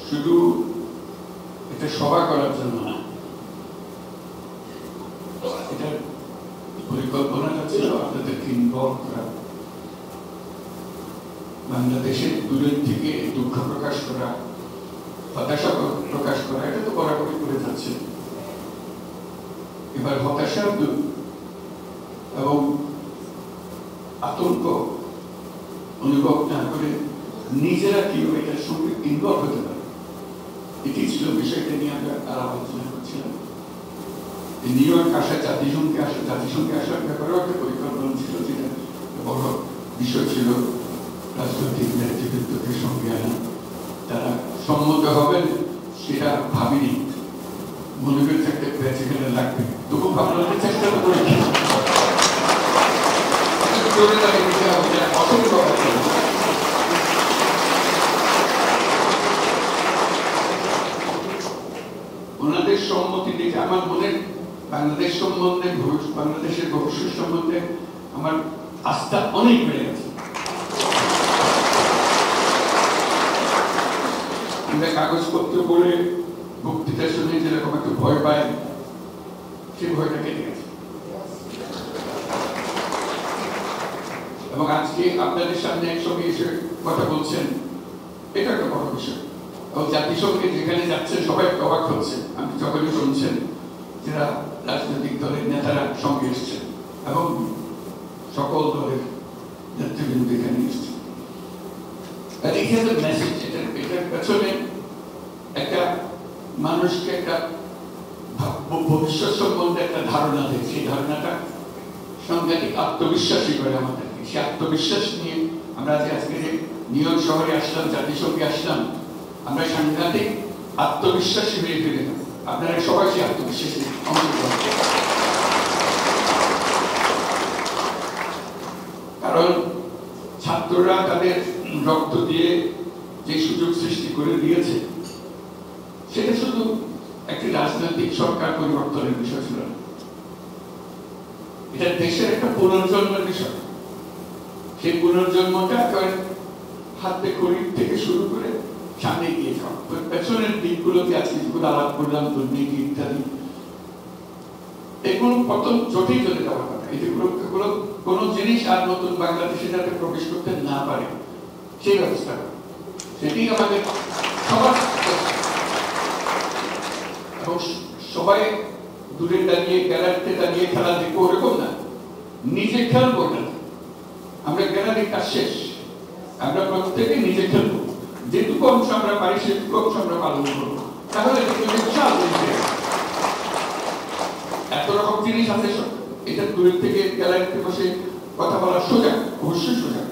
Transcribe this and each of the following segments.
শুধু এটা সভা করার জন্য না, এটা পরিকল্পনাটা ছিল আপনাদেরকে ইনভলভ করা, বাংলাদেশের দূরের থেকে দুঃখ প্রকাশ করা, হতাশা প্রকাশ করা, এটা তো বরাবরই করে যাচ্ছে। এবার হতাশা এবং আতঙ্ক অনুভব না করে নিজেরা কিভাবে এটার সঙ্গে ইনভলভ হতে পারে, এটি ছিল বিষয়টা নিয়ে আমরা আলোচনা করছিলাম। নিউ ইয়র্ক আসা, জাতিসংঘে আসার ব্যাপারেও একটা পরিকল্পনা ছিল, যেটা বড় বিষয় ছিল রাজনৈতিক নেতৃত্বকে সঙ্গে আনা। তারা সম্মত হবেন সেটা ভাবিনি, মনে করেছে একটা প্রেসিডেন্ট লাগবে, তবু ভাবলাম চেষ্টা তো করেছি। ওনাদের সম্মতি দেখে আমার মনে বাংলাদেশ সম্বন্ধে, বাংলাদেশের ভবিষ্যৎ সম্বন্ধে আমার আস্থা অনেক বেড়ে গেছে। আমরা কাগজপত্র পড়ে বক্তৃতা শুনে যেরকম একটু ভয় পাই, সেই ভয়টা কেটে গেছে। এবং আজকে আপনাদের সামনে একসঙ্গে এসে কথা বলছেন, এটা একটা বড় বিষয়। এবং জাতিসংঘে যেখানে যাচ্ছেন সবাই অবাক হচ্ছে, আপনি যখনই শুনছেন যারা রাজনৈতিক দলের নেতারা সঙ্গে এসছেন এবং সকল দলের নেতৃবৃন্দ এখানে এসছেন। মেসেজ এটার পেছনে একটা মানুষকে একটা ভবিষ্যৎ সম্বন্ধে একটা ধারণা দেয়, সেই ধারণাটা সাংঘাতিক আত্মবিশ্বাসী করে আমাদেরকে। সেই আত্মবিশ্বাস নিয়ে আমরা আজকে যে নিউ ইয়র্ক শহরে আসলাম, জাতিসংঘে আসলাম, আমরা সাংঘাতিক আত্মবিশ্বাসী হয়ে ফিরে যাব। আপনারা সবাই সেই আত্মবিশ্বাসী অংশগ্রহণ করবেন, কারণ ছাত্ররা তাদের রক্ত দিয়ে যে সুযোগ সৃষ্টি করে দিয়েছে, সেটা শুধু একটি রাজনৈতিক সরকার পরিবর্তনের বিষয় ছিল না, এটা দেশের একটা পুনর্জন্মের বিষয়। সেই পুনর্জন্মটা হাতে খড়ি থেকে শুরু করে সামনে গিয়ে যাওয়া, পেছনের দিকগুলোকে আজকে যেগুলো আলাপ করলাম, দুর্নীতি ইত্যাদি, এগুলো কত জটিল চলে যাওয়ার কথা। এগুলো কোন জিনিস আর নতুন বাংলাদেশে যাতে প্রবেশ করতে না পারে সেই ব্যবস্থা, সেটি আমাদের সবার। এবং সবাই দূরে দাঁড়িয়ে, গ্যালারিতে দাঁড়িয়ে খেলা দেখবো ওরকম না, নিজে খেলবো না। আমরা গ্যালারির কাজ শেষ, আমরা প্রত্যেকে নিজে খেলবো, যেটুকু অংশ আমরা পারি সেটুকু অংশ আমরা পালন করবো। তাহলে এত রকম জিনিস আছে, এটা দূরের থেকে গ্যালারিতে বসে কথা বলা সোজা, অবশ্যই সোজা,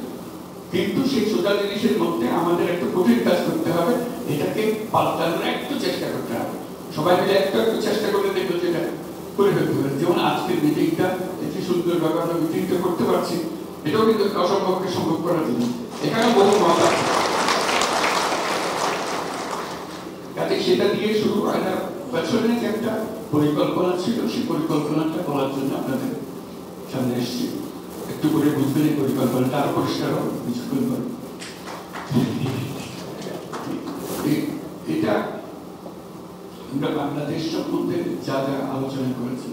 কিন্তু সেই সোজা জিনিসের মধ্যে আমাদের একটা কঠিন কাজ করতে হবে, এটাকে পাল্টানোর একটু চেষ্টা করতে হবে। সবাই মিলে একটু চেষ্টা করে দেখবো যেটা করে ফেলতে হবে। যেমন আজকের মিটিংটা, একটি সুন্দর ব্যাপার, মিটিংটা করতে পারছি, এটাও কিন্তু অসম্ভবকে সম্ভব করার জন্য এখানে বহু মত আছে, কাজে সেটা দিয়ে শুরু হয় না। পেছনে যে একটা পরিকল্পনা ছিল, সেই পরিকল্পনাটা বলার জন্য আপনাদের সামনে এসেছি। একটু করে বুঝবেন এই পরিকল্পনাটা আরো পরিষ্কার হবে কিছুক্ষণ পরে। এটা আমরা বাংলাদেশ সম্বন্ধে যা যা আলোচনা করেছি,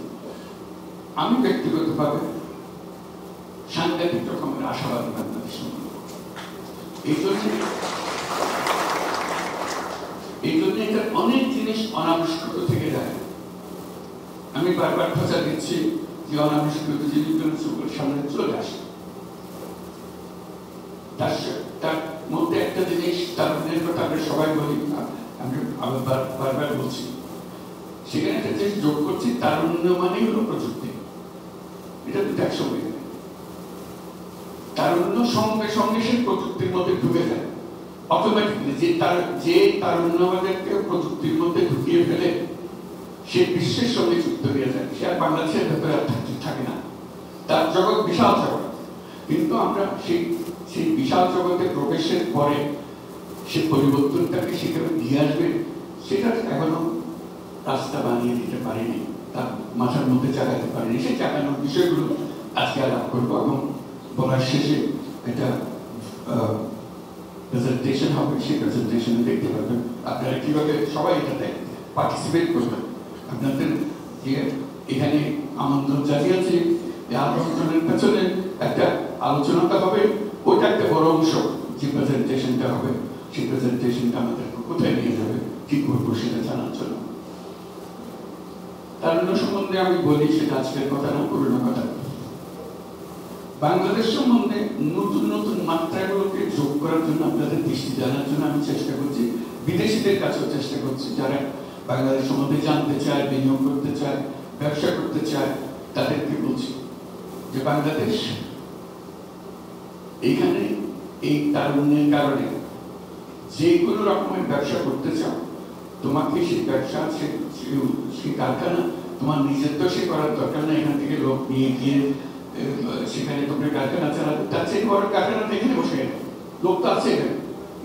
আমি ব্যক্তিগতভাবে সাংঘাতিক রকমের আশাবাদী বাংলাদেশ সম্বন্ধে। এই জন্য এটা অনেক জিনিস অনাবিষ্কৃত থেকে যায়। আমি বারবার খোঁজা দিচ্ছি যে অনাবিষ্কৃত জিনিসগুলো সামনে চলে আসে। তার মধ্যে একটা জিনিস, তারুণ্যের কথা আমরা সবাই বলি, আমি বারবার বলছি, সেখানে একটা জিনিস যোগ করছি, তারুণ্য মানেই হলো প্রযুক্তি। এটা দুটো একসঙ্গে, তারুণ্য সঙ্গে সঙ্গে সেই প্রযুক্তির মধ্যে ঢুকে যায় অটোমেটিকলি। যে তারুণ্য আমাদেরকে প্রযুক্তির মধ্যে ঢুকিয়ে ফেলে, সে বিশ্বের সঙ্গে যুক্ত হয়ে যায়, সে আর বাংলাদেশের ভেতরে থাকে না, তার জগৎ বিশাল জগৎ। কিন্তু আমরা সেই বিশাল জগতে প্রবেশের পরে সে পরিবর্তনটাকে সেখানে দিয়ে আসবে, সেটা এখনো রাস্তা বানিয়ে দিতে পারেনি, তার মাথার মধ্যে চাকাতে পারেনি। সেই চাকানোর বিষয়গুলো আজকে আলাপ করবো এবং বলার শেষে একটা প্রেজেন্টেশন হবে, সেই প্রেজেন্টেশনে দেখতে পাবেন আপনারা তারা কিভাবে সবাই এটাতে পার্টিসিপেট করবে। আপনাদের যে এখানে আমন্ত্রণ জানিয়েছি, এই আমন্ত্রণের পেছনে একটা আলোচনাটা হবে, ওটা একটা বড় অংশ। যে প্রেজেন্টেশনটা হবে সেই প্রেজেন্টেশনটা আমাদের কোথায় নিয়ে যাবে, কি করবো সেটা জানার জন্য। তারুণ্য সম্বন্ধে আমি বলি, সেটা আজকের কথা না, পুরোনো কথা। বাংলাদেশ সম্বন্ধে নতুন নতুন মাত্রাগুলোকে যোগ করার জন্য, আপনাদের দৃষ্টি জানার জন্য আমি চেষ্টা করছি, বিদেশিদের কাছেও চেষ্টা করছি, যারা বাংলাদেশ সম্বন্ধে জানতে চায়, বিনিয়োগ করতে চায়, ব্যবসা করতে চায়, তাদেরকে বলছি যে বাংলাদেশ এখানে এই তারুণ্যের কারণে যে কোনো রকমের ব্যবসা করতে চাও, তোমাকে সেই ব্যবসা, সেই কারখানা তোমার নিজের তো সে করার দরকার না, এখান থেকে লোক নিয়ে গিয়ে সেখানে তোমরা কারখানা চালাতে, তার চেয়ে বড় কারখানা এখানে বসে লোক তো আছে, এখানে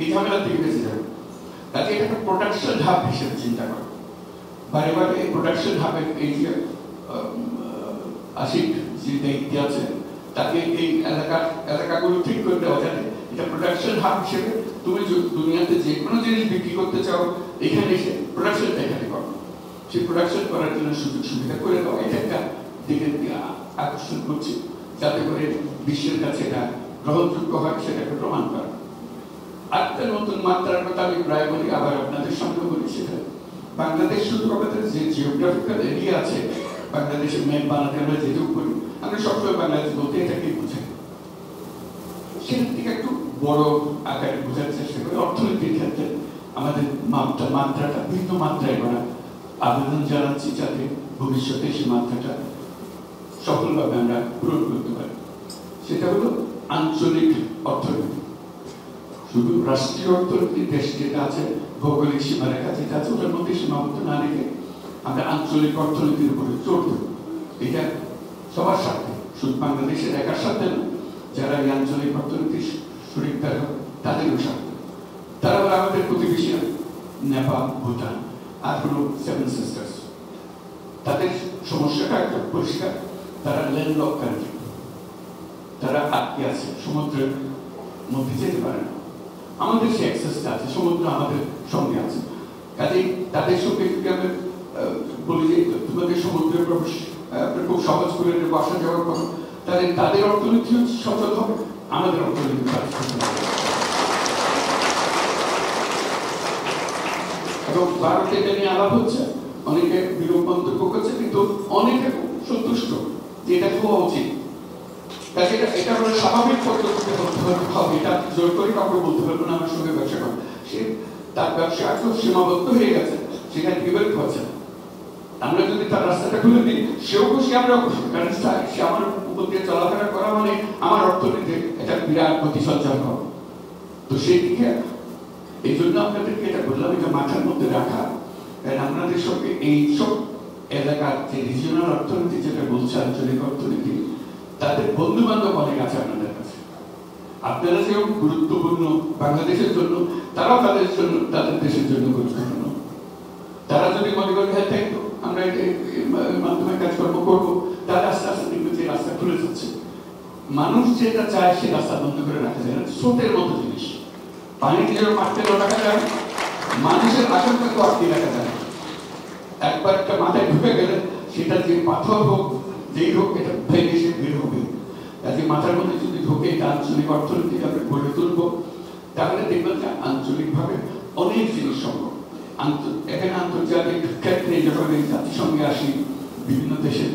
এই ঝামেলা থেকে বেঁচে যাবে। তাকে এটা একটা প্রোডাকশন হাব হিসেবে চিন্তা করো। বারে বারে এই প্রোডাকশন হাবের এই যে আশিক যে দায়িত্ব আছে, তাকে এই এলাকাগুলো ঠিক করে দেওয়া যাবে। এটা প্রোডাকশন হাব হিসেবে তুমি দুনিয়াতে যে কোনো জিনিস বিক্রি করতে চাও, এখানে এসে প্রোডাকশনটা এখানে করো। সেই প্রোডাকশন করার জন্য সুযোগ সুবিধা করে দেওয়া, এটা একটা দিকে আকর্ষণ করছি, যাতে করে বিশ্বের কাছে এটা গ্রহণযোগ্য হয়, সেটাকে প্রমাণ করা। আরেকটা নতুন মাত্রার কথা আমি প্রায় বলি, আবার আপনাদের সঙ্গে বলি, সেটা বাংলাদেশ শুধু আমাদের যে জিওগ্রাফিক্যাল এরিয়া আছে, বাংলাদেশের ম্যাপ বানাতে আমরা যেটুকু করি, আমরা সবসময় বাংলাদেশ বলতে এটাকেই বুঝাই। সেটার থেকে একটু বড় আকারে বোঝার চেষ্টা করি। অর্থনীতির ক্ষেত্রে আমাদের মাত্রাটা ভিন্ন মাত্রায় করা আবেদন জানাচ্ছি, যাতে ভবিষ্যতে সেই মাত্রাটা সফলভাবে আমরা পূরণ করতে পারি। সেটা হলো আঞ্চলিক অর্থনীতি। শুধু রাষ্ট্রীয় অর্থনীতি, দেশ যেটা আছে, ভৌগোলিক সীমারেখা যেটা আছে, ওটার মধ্যে সীমাবদ্ধ না রেখে আমরা আঞ্চলিক অর্থনীতির উপরে জোর দেব। এটা সবার সাথে, শুধু বাংলাদেশের একার সাথে না, যারা এই আঞ্চলিক অর্থনীতির শরীর তাদেরও সাথে। তারা হলো আমাদের প্রতিবেশী নেপাল, ভুটান, আর হলো সেভেন সিস্টার্স। তাদের সমস্যাটা একটা পরিষ্কার, তারা ল্যান্ডলক কান্ট্রি, তারা আটকে আছে, সমুদ্রের মধ্যে যেতে পারে না। আমাদের সে অ্যাক্সেসটা আছে, সমুদ্র আমাদের সঙ্গে আছে। কাজেই তাদের সঙ্গে যদি আমরা বলি যে তোমাদের সমুদ্রের প্রবেশ খুব সহজ করে আসা যাওয়ার পর, তাহলে তাদের অর্থনীতি সচল হবে, আমাদের অর্থনীতি এবং ভারতে এটা নিয়ে আলাপ হচ্ছে, অনেকে বিরূপ মন্তব্য করছে, কিন্তু অনেকে সন্তুষ্ট যে এটা হওয়া উচিত। তাকে এটা হলো স্বাভাবিক পদ্ধতিতে হবে, এটা জোর করে কাউকে বলতে পারবো না আমার সঙ্গে ব্যবসা করো। সে তার ব্যবসা এত সীমাবদ্ধ হয়ে গেছে, সেখানে বিবেক হচ্ছে না। আমরা যদি তার রাস্তাটা খুলে দিই, সেও খুশি, আমরাও খুশি, কারণ সে আমার উপর দিয়ে চলাফেরা করা মানে আমার অর্থনীতিতে একটা বিরাট গতি সঞ্চার করা। তো সেই দিকে এই জন্য আপনাদেরকে এটা বললাম, এটা মাথার মধ্যে রাখা। কারণ আপনাদের সঙ্গে এইসব এলাকার যে রিজিওনাল অর্থনীতি যেটা বলছে, আঞ্চলিক অর্থনীতি, তাদের বন্ধু বান্ধব অনেক আছে আপনাদের কাছে। আপনারা যেরকম গুরুত্বপূর্ণ বাংলাদেশের জন্য, তারাও তাদের জন্য, তাদের দেশের জন্য গুরুত্বপূর্ণ। তারা যদি মনে করেন হ্যাঁ তাই তো আমরা মাধ্যমে কাজকর্ম করবো, তাহলে আস্তে আস্তে দেখবে যে রাস্তা খুলে যাচ্ছে। মানুষ যেটা চায় সে রাস্তা বন্ধ করে রাখা যায় না। স্রোতের মতো জিনিস, পানি যেরকম আটকে রাখা যায়, মানুষের আশঙ্কাকে আটকে রাখা যায়। একবার একটা মাথায় ঢুকে গেলে সেটা যে পাথর হোক, যেই হোক, এটা ভেঙে সে বের হবে। কাজে মাথার মধ্যে যদি ঢোকে এটা আঞ্চলিক অর্থনীতি আমরা গড়ে তুলবো, তাহলে দেখবেন যে আঞ্চলিকভাবে অনেক জিনিস সম্ভব। এখানে আন্তর্জাতিক ক্ষেত্রে যখন জাতিসংঘে আসি, বিভিন্ন দেশের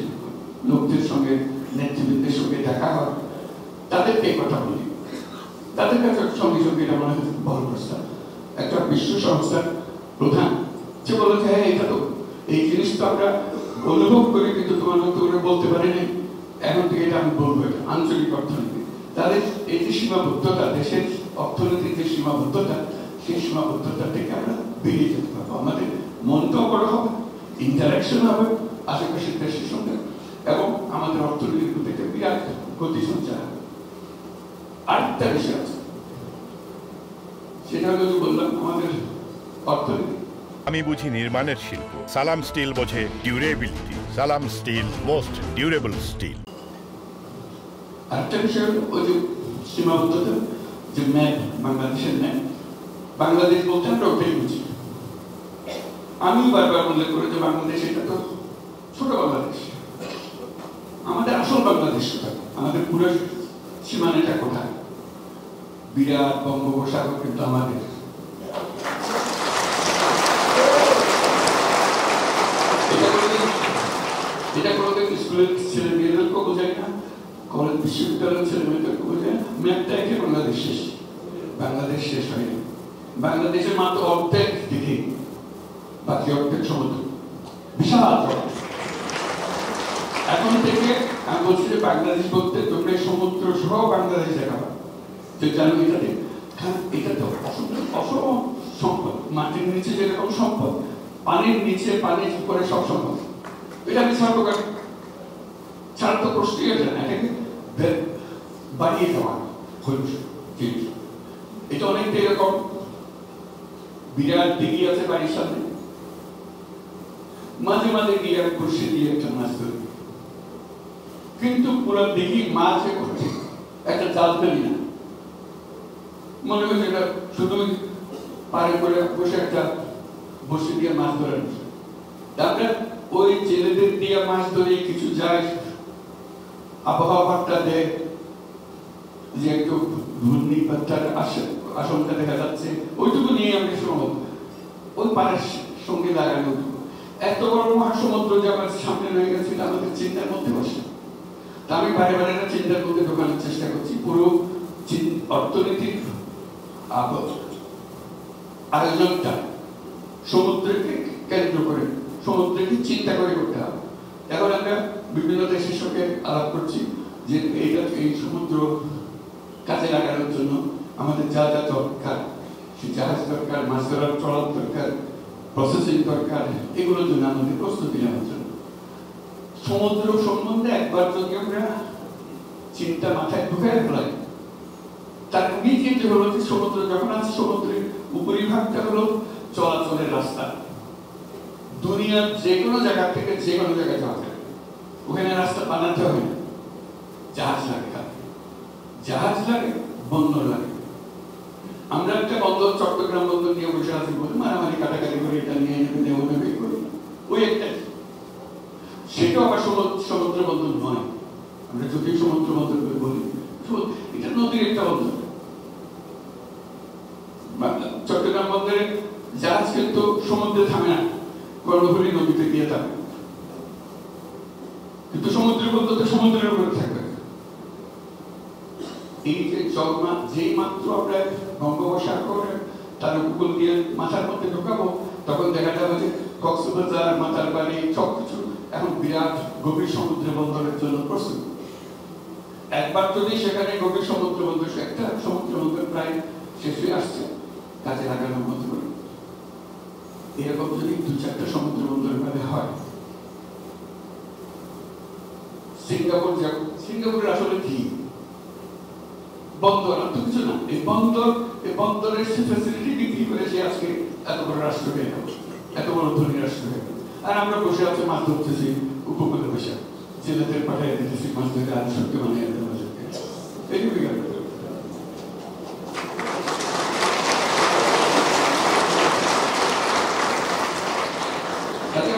লোকদের সঙ্গে, নেতৃবৃন্দের সঙ্গে দেখা হয়, তাদেরকে কথা বলি, তাদের কাছে সঙ্গে সঙ্গে এটা মনে হয় বড় প্রস্তাব। একটা বিশ্ব সংস্থার প্রধান যে বলে যে হ্যাঁ এটা তো এই জিনিস তো আমরা অনুভব করি, কিন্তু তোমার মতো করে বলতে পারিনি, এখন থেকে এটা আমি বলবো, এটা আঞ্চলিক অর্থনীতি। তাদের এই যে সীমাবদ্ধতা, দেশের অর্থনীতির যে সীমাবদ্ধতা, সেই সীমাবদ্ধতা থেকে আমরা বেরিয়ে যেতে পারবো। আমাদের মনটাও বড় হবে, ইন্টারাকশন হবে আশেপাশের দেশের সঙ্গে, এবং আমাদের অর্থনীতির প্রতি বিরাট গতি সঞ্চার হবে। আরেকটা বিষয় আছে, সেটা যদি বললাম আমাদের অর্থনীতি। আমি বুঝি নির্মাণের শিল্প, সালাম স্টিল বোঝে ডিউরেবিলিটি। সালাম স্টিল, মোস্ট ডিউরেবল স্টিল। আরেকটা বিষয় ওই যে সীমাবদ্ধতা, যে ম্যাপ, বাংলাদেশের ম্যাপ, বাংলাদেশ বলতে আমরা ওটাই বুঝি। আমি বারবার উল্লেখ করি যে বাংলাদেশ এটা তো ছোট বাংলাদেশ, আমাদের আসল বাংলাদেশ কোথায়, আমাদের পুরো সীমানাটা কোথায়? বিরাট বঙ্গোপসাগর কিন্তু আমাদের। এটা কোনোদিন স্কুলের ছেলে মেয়েদেরকে বোঝায় না, কলেজ বিশ্ববিদ্যালয়ের ছেলে মেয়েদেরকে বোঝায় না। ম্যাপটা একে বাংলাদেশ শেষ, বাংলাদেশ শেষ হয়নি। বাংলাদেশের মাত্র অর্ধেক দিকে, বাকি অর্ধেক সমুদ্র, বিশাল। এখন থেকে আমি বলছি যে বাংলাদেশ বলতে তোমরা সমুদ্র সহ বাংলাদেশ দেখাবা, যে জানো এটাতে, কারণ এটা তো অসম সম্পদ। মাটির নিচে যেরকম সম্পদ, পানির নিচে পানির উপরে সব সম্পদ। এটা আমি ছাড়বো কেন? ছাড় তো প্রশ্নই আছে না, এটাকে বাড়িয়ে দেওয়া জিনিস। এটা অনেকটা এরকম, বিরাট দিঘি আছে বাড়ির সামনে, মাঝে মাঝে গিয়ে আমি বসে দিয়ে একটা মাছ ধরি, কিন্তু পুরো দিঘি মাছ করছে, একটা জাল ফেলি না। মনে হচ্ছে এটা শুধু পারে করে বসে একটা বসে দিয়ে মাছ ধরে। তারপরে ওই ছেলেদের দিয়ে মাছ ধরে কিছু যায়, আবহাওয়াটা দেয় যে একটু ঘূর্ণিপাতার আশঙ্কা দেখা যাচ্ছে, ওইটুকু নিয়ে আমি সমুদ্র ওই পাড়ের সঙ্গে লাগানো। এত বড় মহাসমুদ্র যে আমার সামনে রয়ে গেছে, আমাদের চিন্তার মধ্যে বসে। তা আমি বারে বারে চিন্তার মধ্যে ঢোকানোর চেষ্টা করছি। পুরো অর্থনীতির আয়োজনটা সমুদ্রকে কেন্দ্র করে, সমুদ্রকে চিন্তা করে করতে হবে। এখন আমরা বিভিন্ন দেশের সঙ্গে আলাপ করছি যে এইটা, এই সমুদ্র কাজে লাগানোর জন্য আমাদের যা যা দরকার, সে জাহাজ দরকার, মাছ ধরার ট্রলার দরকার, প্রসেসিং দরকার, এগুলোর জন্য আমাদের প্রস্তুতি নেওয়ার জন্য। সমুদ্র সম্বন্ধে একবার যদি আমরা চিন্তা মাথায় ঢুকে ফেলাই, তার ইমিডিয়েটলি হলো যে সমুদ্র যখন আছে, সমুদ্রের উপরিভাগটা হলো চলাচলের রাস্তা। দুনিয়ার যে কোনো জায়গা থেকে যে কোনো জায়গায় যাওয়া যায়, ওখানে রাস্তা বানাতে হবে না, জাহাজ লাগে। জাহাজ লাগে, বন্দর লাগে। আমরা একটা বন্দর, চট্টগ্রাম বন্দর নিয়ে বসে আছি বলে মারামারি কাটাকাটি করে, এটা নিয়ে নেবে ওভাবে করি, ওই একটা। সেটাও আবার সমুদ্র বন্দর নয়। আমরা যদি সমুদ্র বন্দর করে বলি, এটা নদীর একটা বন্দর। চট্টগ্রাম বন্দরে জাহাজ কিন্তু সমুদ্রে থামে না, কর্ণফুলী নদীতে গিয়ে থামে, কিন্তু সমুদ্রের বন্দর তো সমুদ্রের উপরে থাকবে। এই যে জগমা যেই মাত্র আমরা বঙ্গোপসাগর তার উপকূল দিয়ে মাথার মধ্যে ঢোকাবো, তখন দেখা যাবে যে কক্সবাজার, মাতারবাড়ি সবকিছু এখন বিরাট গভীর সমুদ্র বন্দরের জন্য প্রস্তুত। একবার যদি সেখানে গভীর সমুদ্র বন্দর, একটা সমুদ্র বন্দর প্রায় শেষ হয়ে আসছে, কাজে লাগানোর মতো করে এরকম যদি 2-4টা সমুদ্র বন্দর ভাবে হয়, সিঙ্গাপুরের আসলে কি বন্দর, আর তো কিছু না। এই বন্দরের ফ্যাসিলিটি বিক্রি করে সে আজকে এত বড় রাষ্ট্র হয়ে গেল, এত বড় ধনী রাষ্ট্র হয়ে গেল। আর আমরা বসে আছি মাছ ধরতেছি উপকূলে বসে, ছেলেদের পাঠাই দিতেছি মাছ ধরে, আর সত্যি মানে এইটুকু গেল।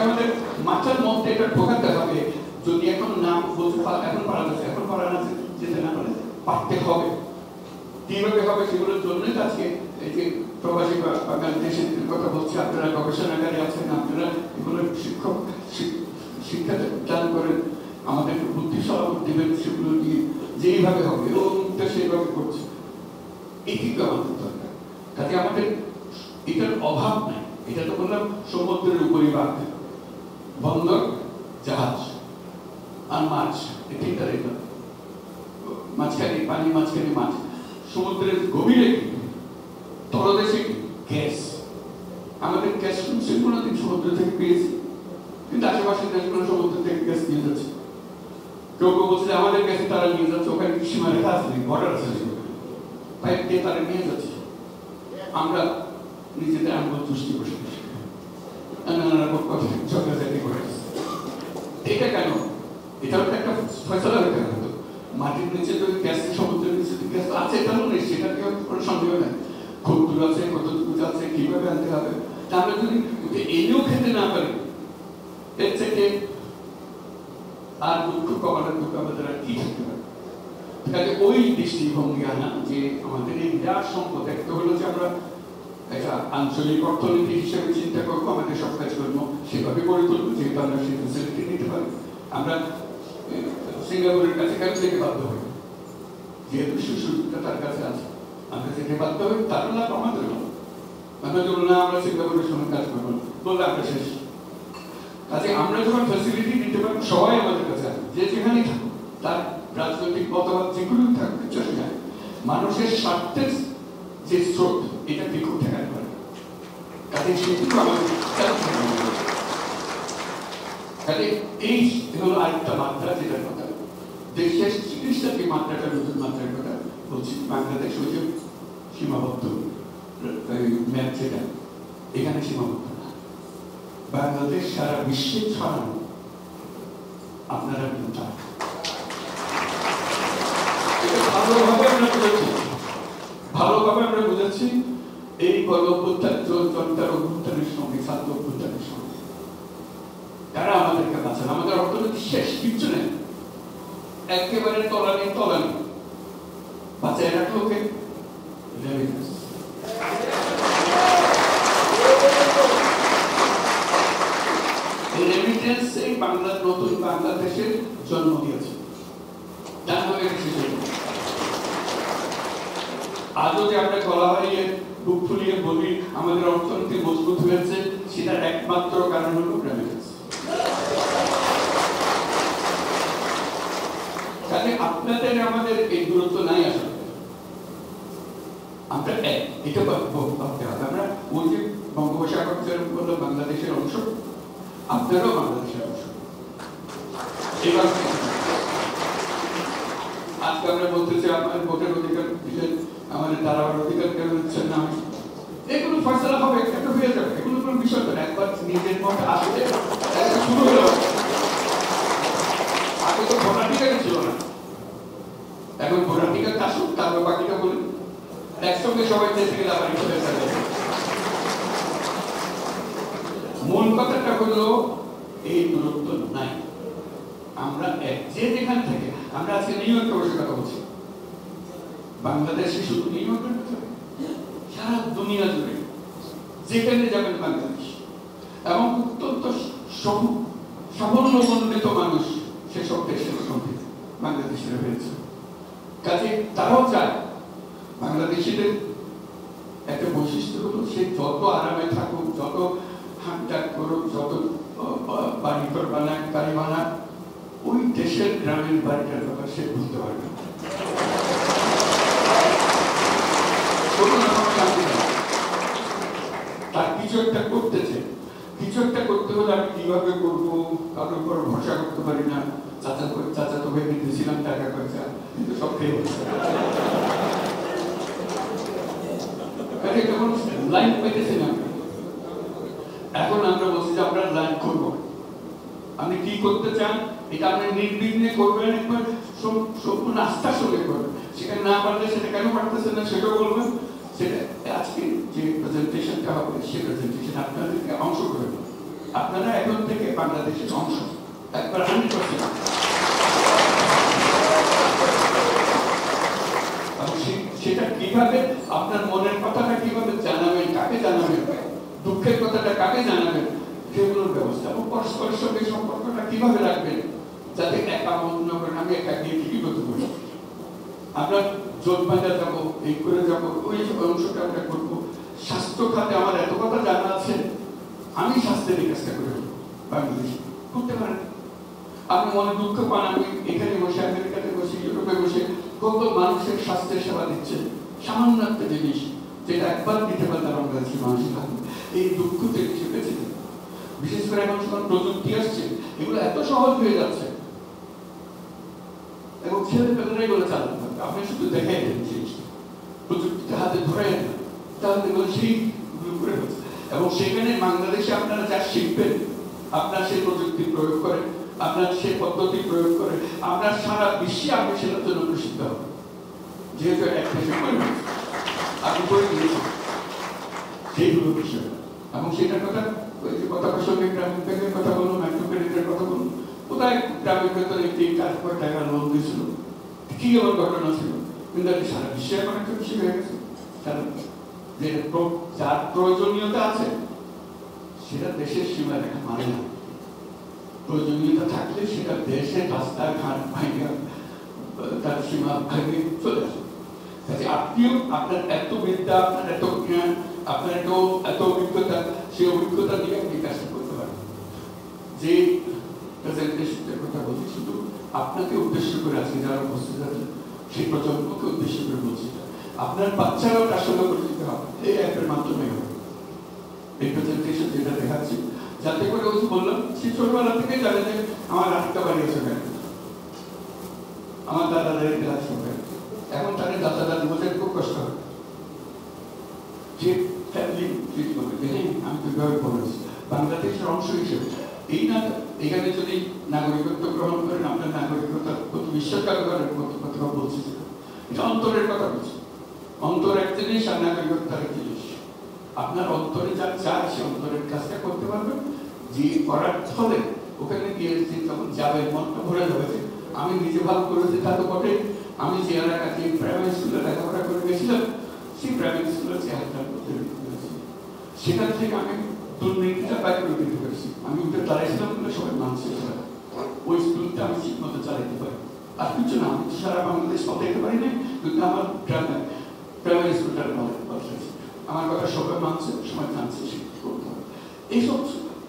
আমাদের মাথার মধ্যে এটা ঢোকাতে হবে। যদি এখন না বলতে এখন পারা যাচ্ছে, এখন পারা না যেতে না পারে, পারতে হবে। কিভাবে হবে সেগুলোর জন্যই আজকে এই যে প্রবাসী বাংলাদেশের কথা বলছি, আপনারা গবেষণাগারে আছেন, আপনারা এগুলো শিক্ষা দান করেন, আমাদের বুদ্ধি সরাবর দিবেন, সেগুলো নিয়ে যেইভাবে হবে ওটা সেইভাবে করছে। এটিকে আমাদের দরকার। কাজে আমাদের এটার অভাব নাই। এটা তো বললাম সমুদ্রের উপরিভাগ, বন্দর, জাহাজ আর মাছ, এই তিনটা রেখা, মাঝখানে পানি, মাঝখানে মাছ। সমুদ্রের গভীরে কি, তলদেশে কি, গ্যাস। আমাদের গ্যাস সেগুলো দিন সমুদ্র থেকে পেয়েছি, কিন্তু আশেপাশের দেশগুলো সমুদ্র থেকে গ্যাস নিয়ে যাচ্ছে। কেউ কেউ বলছে আমাদের গ্যাসে তারা নিয়ে যাচ্ছে, ওখানে সীমা রেখা আছে, বর্ডার আছে, পাইপ দিয়ে তারা নিয়ে যাচ্ছে। আমরা নিজেদের আঙ্গুল তুষ্টি বসে নানা রকম কথা ঝগড়াঝাটি করে। এটা কেন? এটাও একটা ফয়সালা হতে হতো। মাটির নিচে যদি গ্যাস, সমুদ্রের নিচে গ্যাস আছে, এটা নেই, সেটা কেউ কোনো সন্দেহ নেই। খুব দূর আছে, কত দূর আছে, কিভাবে আনতে হবে। তাহলে যদি এনেও খেতে না পারি, এর থেকে আর দুঃখ কমানোর দুঃখ আমাদের আর কি থাকতে পারে। কাজে ওই দৃষ্টিভঙ্গি আনা যে আমাদের এই বিরাট সম্পদ, একটা হলো যে আমরা একটা আঞ্চলিক অর্থনীতি হিসেবে চিন্তা করবো, আমাদের সব কাজ করবো সেভাবে গড়ে তুলবো, যেহেতু আমরা সেই ফেসিলিটি নিতে পারি। আমরা সিঙ্গাপুরের কাছে কেন যেতে বাধ্য হই? যেহেতু সুযোগটা তার কাছে আছে, আমরা যেতে বাধ্য হই, তার লাভ আমাদের লাভ। আমরা ধরুন না আমরা সিঙ্গাপুরের সঙ্গে কাজ করবো বললে আমরা শেষ। কাজে আমরা যখন ফ্যাসিলিটি দিতে পারবো, সবাই আমাদের কাছে আসবে, যে যেখানেই থাকুক, তার রাজনৈতিক মতবাদ যেগুলো থাকবে চলে যায়, মানুষের স্বার্থের যে স্রোত এটা কি খুব ঠেকাতে পারে। কাজে সেটুকু আমাদের কাজে এই হলো আরেকটা মাত্রা, যেটার কথা দেশের চিকিৎসা যে মাত্রাটা, নতুন মাত্রার কথা বলছি। বাংলাদেশ ওই যে সীমাবদ্ধ ম্যাপ, যেটা এখানে সীমাবদ্ধ না, বাংলাদেশ সারা বিশ্বে ছড়ানো। আপনারা কিন্তু ভালোভাবে আমরা বুঝেছি, ভালোভাবে আমরা বুঝেছি এই গণঅভ্যুত্থান, জনতার অভ্যুত্থানের সঙ্গে, ছাত্র অভ্যুত্থানের সঙ্গে তারা আমাদেরকে বাঁচান। আমাদের অর্থনীতি শেষ, কিচ্ছু নেই, একেবারে তলানি তলানি। বাঁচায় রাখলো কে? রেমিটেন্স। রেমিটেন্স এই বাংলার নতুন বাংলাদেশের জন্ম দিয়েছে। আজও যে আমরা গলা হারিয়ে বুক ফুলিয়ে বলি আমাদের অর্থনীতি মজবুত হয়েছে, সেটার একমাত্র কারণ হলো রেমিটেন্স। তাহলে আপনাদের আমাদের এই দূরত্ব নাই, আসলে আমরা এটা ভাবতে হবে। আমরা ওই যে বঙ্গোপসাগর বললো বাংলাদেশের অংশ, আপনারাও বাংলাদেশের অংশ। এবার আজকে আমরা বলতেছি আমাদের ভোটের অধিকার দিলেন, আমাদের দাঁড়াবার অধিকার কেন দিচ্ছেন না, এগুলো ফয়সালা হবে, একটা হয়ে যাবে, এগুলো কোনো বিষয় না। একবার নিজের মত আসলে শুরু হলো। আগে তো ভোটাধিকারই ছিল না, এখন ভোটাধিকার আসুক, তারপর বাকিটা বলুন, একসঙ্গে সবাই দেশে গেলে আবার হয়ে যাবে। মূল কথাটা হলো এই দূরত্ব নাই, আমরা যে যেখানে থেকে, আমরা আজকে নিউ ইয়র্কে বসে কথা বলছি, বাংলাদেশে শুধু নিউ ইয়র্কের কথা, সারা দুনিয়া জুড়ে যেখানে যাবেন বাংলাদেশ, এবং অত্যন্ত সাফল্যমণ্ডিত মানুষ সেসব দেশের সঙ্গে বাংলাদেশের হয়েছে। কাজে তারাও চায় বাংলাদেশিদের একটা বৈশিষ্ট্য হলো সে যত আরামে থাকুক, যত হাঁটাক করুক, যত বাড়ি ঘর বানাক, গাড়ি বানাক, ওই দেশের গ্রামের বাড়িটার কথা সে বুঝতে পারবে। তার কিছু একটা করতেছে, কিছু একটা করতে হলে আমি কিভাবে করবো, কারোর উপর ভরসা করতে পারি না। চাচা তো ভেবে দিয়েছিলাম টাকা পয়সা, কিন্তু সব খেয়ে হচ্ছে। লাইন পেতেছি না, এখন আমরা বলছি যে আমরা লাইন করবো। আপনি কি করতে চান এটা আপনি নির্বিঘ্নে করবেন, একবার সম্পূর্ণ আস্থার সঙ্গে করবেন। সেখানে না পারলে সেটা কেন পারতেছেন না সেটাও বলবেন। সেটা আজকে যে প্রেজেন্টেশনটা হবে সেই প্রেজেন্টেশন আপনাদেরকে অংশ করে দেবেন। আপনারা এখন থেকে বাংলাদেশের অংশ, একবার 100%। সেটা কিভাবে আপনার মনের কথাটা কিভাবে জানাবেন, কাকে জানাবেন, দুঃখের কথাটা কাকে জানাবেন, সেগুলোর ব্যবস্থা, এবং পরস্পরের সঙ্গে সম্পর্কটা কিভাবে রাখবেন, যাতে একা মনে করেন আমি একা গিয়ে ঠিকই করতে পারি। আমরা জোট বাঁধা যাবো, এই করে যাবো, ওই অংশটা আমরা করবো। স্বাস্থ্য খাতে আমার এত কথা জানা আছে, আমি স্বাস্থ্যের কাজটা করে বাংলাদেশে করতে পারেন। আপনি মনে দুঃখ পান, আমি এখানে বসে, আমেরিকাতে বসে, ইউরোপে বসে কত মানুষের স্বাস্থ্যের সেবা দিচ্ছে, সামান্য একটা জিনিস যেটা একবার দিতে পারলে বাংলাদেশের মানুষের থাকবে এই দুঃখ থেকে শিখেছে। বিশেষ করে এখন যখন প্রযুক্তি আসছে, এগুলো এত সহজ হয়ে যাচ্ছে, এবং ছেলে পেলেরাই বলে চালাতে পারবে। আপনি শুধু দেখাই দেন জিনিসটা, প্রযুক্তিটা হাতে ধরে না, তাহলে সেই করে হচ্ছে। এবং সেখানে বাংলাদেশে আপনারা যা শিখবেন, আপনার সেই প্রযুক্তি প্রয়োগ করে, আপনার সেই পদ্ধতি প্রয়োগ করে, আমরা সারা বিশ্বে আপনি সেটার জন্য প্রসিদ্ধ হব। যেহেতু একটা আপনি করে দিয়েছেন সেইগুলো বিষয়, এবং সেটার কথা ওই যে কথা প্রসঙ্গে গ্রামীণ ব্যাংকের কথা বলুন, মাইক্রো ক্রেডিটের কথা বলুন, কোথায় গ্রামের ভেতরে 3-4 কোটি টাকা লোন দিয়েছিল, কি এমন ঘটনা ছিল? কিন্তু সারা বিশ্বে এমন একটা বিষয় হয়ে গেছে, যে যার প্রয়োজনীয়তা আছে সেটা দেশের সীমা রেখা মানে না। প্রয়োজনীয়তা থাকলে সেটা দেশের রাস্তার ঘাট ভাঙে তার সীমা ভাঙে চলে আসে। কাজে আপনিও আপনার এত বিদ্যা, আপনার এত জ্ঞান, আপনার এত অভিজ্ঞতা, সেই অভিজ্ঞতা দিয়ে আপনি কাজটা করতে পারেন। যে প্রেজেন্টেশনের কথা বলছি শুধু আপনাকে উদ্দেশ্য করে আজকে যারা উপস্থিত আছেন সেই প্রজন্মকে উদ্দেশ্য করে বলছি। আপনার বাচ্চারাও তার সঙ্গে পরিচিত হবে এই অ্যাপের মাধ্যমে হবে। এই প্রেজেন্টেশন যেটা দেখাচ্ছি, যাতে করে ওই বললাম সে ছোটবেলা থেকে জানে যে আমার আটটা বাড়ি আছে, আমার দাদা দাদি ক্লাস হবে, এখন তাদের দাদা দাদি বোঝার খুব কষ্ট হবে। যে ফ্যামিলি ট্রিট করবে যে হ্যাঁ আমি দুইভাবে বলেছি বাংলাদেশের অংশ হিসেবে এই না, এখানে যদি নাগরিকত্ব গ্রহণ করেন আপনার নাগরিকতার প্রতি বিশ্বাস করার কথা বলছি, এটা অন্তরের কথা বলছি। অন্তর এক জিনিস আর নাগরিকত্ব এক জিনিস। আপনার অন্তরে যা চায় সে অন্তরের কাজটা করতে পারবেন, যে করার ফলে ওখানে গিয়ে যখন যাবে মনটা ভরে যাবে যে আমি নিজে ভালো করেছি তা তো বটে। আমি যে এলাকাতে প্রাইমারি স্কুলে লেখাপড়া করে গেছিলাম সেই প্রাইমারি স্কুলের চেহারাটা সেখান থেকে আমি দুর্নীতিটা বাইর করে দিতে পেরেছি। আমি উঠে দাঁড়াইছিলাম বলে সবাই মানছে ওই স্কুলটা আমি ঠিক মতো চালাইতে পারি। আর কিছু না, আমি তো সারা বাংলাদেশ পাঠাইতে পারি না, কিন্তু আমার প্রাইমারি স্কুলটার পাঠাইছি। আমার কথা সবাই মানছে, সবাই জানছে, সেটা করতে হবে। এইসব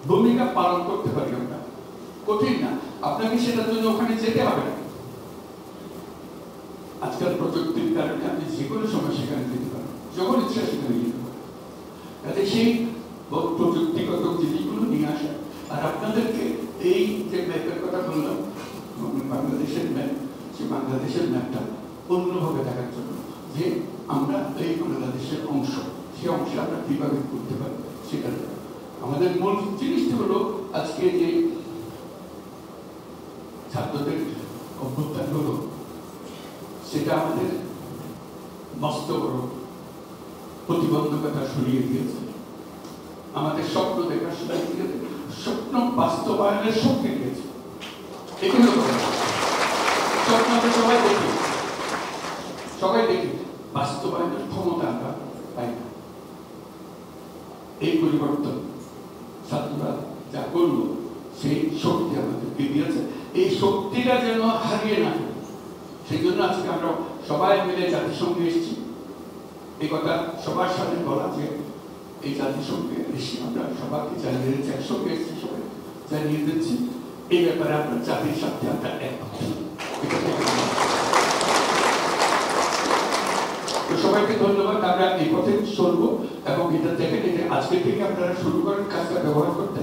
ভূমিকা পালন করতে পারি আমরা, কঠিন না। আপনাকে সেটার জন্য ওখানে যেতে হবে না। আজকাল প্রযুক্তির কারণে আপনি যে কোনো সময় সেখানে যেতে পারেন, যখন ইচ্ছা সেখানে যেতে পারেন। কাজে সেই প্রযুক্তিগত জিনিসগুলো নিয়ে আসা। আর আপনাদেরকে এই যে ম্যাপের কথা বললাম, বাংলাদেশের ম্যাপ, সেই বাংলাদেশের ম্যাপটা অন্যভাবে দেখার জন্য যে আমরা এই বাংলাদেশের অংশ, সেই অংশে আমরা কিভাবে করতে পারি সেটা আমাদের মূল জিনিসটা হলো আজকে যে ছাত্রদের অভ্যুত্থান হলো সেটা আমাদের মস্ত বড় প্রতিবন্ধকতা সরিয়ে দিয়েছে, আমাদের স্বপ্ন দেখার সরিয়ে দিয়েছে, স্বপ্ন বাস্তবায়নের শক্তি দিয়েছে। এগুলো স্বপ্ন আমরা সবাই দেখি বাস্তবায়নের ক্ষমতা আমরা পাই না। এই পরিবর্তন ছাত্ররা যা করলো সেই শক্তি আমাদেরকে দিয়েছে, এই শক্তিটা যেন হারিয়ে না যায় সেই জন্য আজকে আমরা সবাই মিলে জাতিসংঘে এসেছি। এই কথা সবার সামনে বলা যে এই জাতিসংঘে এসে আমরা সবাইকে জানিয়ে দিচ্ছি, একসঙ্গে এসেছি, সবাই জানিয়ে দিচ্ছি এই ব্যাপারে আমরা জাতির সাথে আমরা একমত। সবাইকে ধন্যবাদ। আমরা এই পথে চলবো এবং এটা দেখে আজকে থেকে আপনারা শুরু করেন কাজটা ব্যবহার করতে।